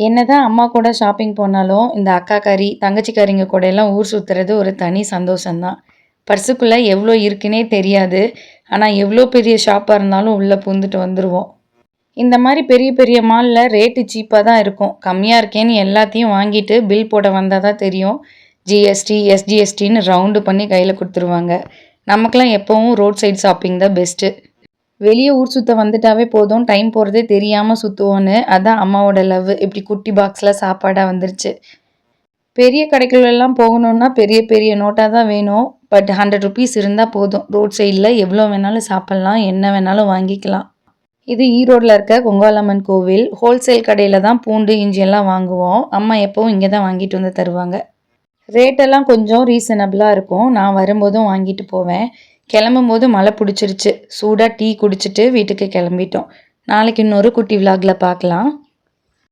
என்னதான் அம்மா கூட ஷாப்பிங் போனாலும் இந்த அக்காக்காரி தங்கச்சிக்காரிங்க கூட எல்லாம் ஊர் சுற்றுறது ஒரு தனி சந்தோஷம்தான். பர்ஸுக்குள்ளே எவ்வளோ இருக்குன்னே தெரியாது. ஆனால் எவ்வளோ பெரிய ஷாப்பாக இருந்தாலும் உள்ளே பூந்துட்டு வந்துடுவோம். இந்த மாதிரி பெரிய பெரிய மாலில் ரேட்டு சீப்பாக தான் இருக்கும். கம்மியாக இருக்கேன்னு எல்லாத்தையும் வாங்கிட்டு பில் போட வந்தால் தான் தெரியும். ஜிஎஸ்டி எஸ்ஜிஎஸ்டின்னு ரவுண்டு பண்ணி கையில் கொடுத்துருவாங்க. நமக்கெல்லாம் எப்போவும் ரோட் சைடு ஷாப்பிங் தான் பெஸ்ட்டு. வெளியே ஊர் சுற்ற வந்துட்டாவே போதும், டைம் போகிறதே தெரியாமல் சுற்றுவோன்னு. அதான் அம்மாவோட லவ் இப்படி குட்டி பாக்ஸில் சாப்பாடாக வந்துருச்சு. பெரிய கடைகளெல்லாம் போகணுன்னா பெரிய பெரிய நோட்டாக தான் வேணும். பட் 100 ருபீஸ் இருந்தால் போதும். ரோட் சைடில் எவ்வளோ வேணாலும் சாப்பிட்லாம், என்ன வேணாலும் வாங்கிக்கலாம். இது ஈரோடில் இருக்க கொங்காலம்மன் கோவில். ஹோல்சேல் கடையில் தான் பூண்டு இஞ்சி எல்லாம் வாங்குவோம். அம்மா எப்போவும் இங்கே தான் வாங்கிட்டு வந்து தருவாங்க. ரேட்டெல்லாம் கொஞ்சம் ரீசனபிளாக இருக்கும். நான் வரும்போதும் வாங்கிட்டு போவேன். கிளம்பும்போது மழை பிடிச்சிருச்சு. சூடாக டீ குடிச்சிட்டு வீட்டுக்கு கிளம்பிட்டோம். நாளைக்கு இன்னொரு குட்டி விலாகில் பார்க்கலாம்.